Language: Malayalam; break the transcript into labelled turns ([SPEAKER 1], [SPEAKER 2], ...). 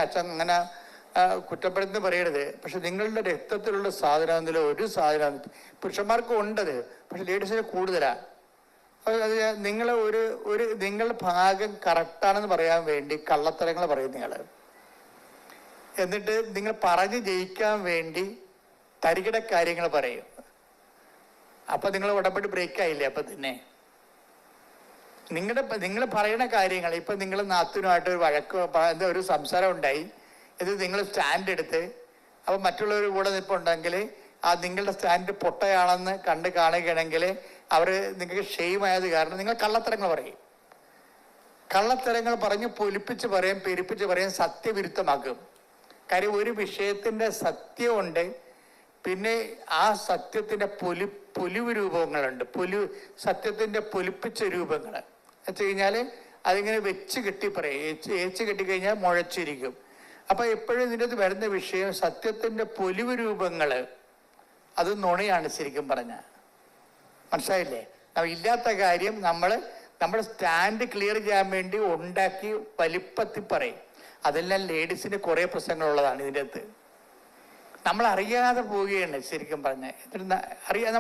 [SPEAKER 1] അച്ഛൻ അങ്ങനെ കുറ്റപ്പെടുത്തുന്ന പറയരുത്. പക്ഷെ നിങ്ങളുടെ രക്തത്തിലുള്ള സാധനത്തിൽ ഒരു സാധനം പുരുഷന്മാർക്കും ഉണ്ടത്, പക്ഷെ ലേഡീസിന് കൂടുതലാണ്. അത് നിങ്ങൾ നിങ്ങളുടെ ഭാഗം കറക്റ്റാണെന്ന് പറയാൻ വേണ്ടി കള്ളത്തരങ്ങൾ പറയും നിങ്ങൾ. എന്നിട്ട് നിങ്ങൾ പറഞ്ഞ് ജയിക്കാൻ വേണ്ടി തരികിട കാര്യങ്ങൾ പറയും. അപ്പൊ നിങ്ങൾ ഉടമ്പടി ബ്രേക്ക് ആയില്ലേ? അപ്പൊ തന്നെ നിങ്ങൾ പറയുന്ന കാര്യങ്ങൾ ഇപ്പൊ നിങ്ങൾ നാത്തിനുമായിട്ട് ഒരു വഴക്ക് ഒരു സംസാരം ഉണ്ടായി, ഇത് നിങ്ങൾ സ്റ്റാൻഡ് എടുത്ത് അപ്പൊ മറ്റുള്ളവർ കൂടെ നിൽപ്പുണ്ടെങ്കിൽ നിങ്ങളുടെ സ്റ്റാൻഡ് പൊട്ടയാണെന്ന് കാണുകയാണെങ്കിൽ നിങ്ങൾക്ക് ഷെയിമായത് കാരണം നിങ്ങൾ കള്ളത്തരങ്ങൾ പറയും. കള്ളത്തരങ്ങൾ പറഞ്ഞ് പൊലിപ്പിച്ച് പറയും, പെരുപ്പിച്ച് പറയും, സത്യവിരുദ്ധമാക്കും. കാര്യം ഒരു വിഷയത്തിന്റെ സത്യമുണ്ട്, പിന്നെ ആ സത്യത്തിന്റെ പൊലിവ് രൂപങ്ങളുണ്ട്. സത്യത്തിന്റെ പൊലിപ്പിച്ച രൂപങ്ങൾ വെച്ച് കഴിഞ്ഞാൽ അതിങ്ങനെ വെച്ച് കെട്ടി പറയും. ഏച്ച് കെട്ടിക്കഴിഞ്ഞാൽ മുഴച്ചിരിക്കും. അപ്പൊ എപ്പോഴും ഇതിൻ്റെ അത് വരുന്ന വിഷയം സത്യത്തിന്റെ പൊലിവ് രൂപങ്ങൾ, അത് നുണയാണ് ശരിക്കും പറഞ്ഞ. മനസ്സിലായില്ലേ? ഇല്ലാത്ത കാര്യം നമ്മുടെ സ്റ്റാൻഡ് ക്ലിയർ ചെയ്യാൻ വേണ്ടി ഉണ്ടാക്കി വലിപ്പത്തിൽ പറയും. അതെല്ലാം ലേഡീസിന് കുറേ പ്രശ്നങ്ങളുള്ളതാണ് ഇതിൻ്റെ അകത്ത്. നമ്മൾ അറിയാതെ പോവുകയാണ് ശരിക്കും പറഞ്ഞ. അറിയാതെ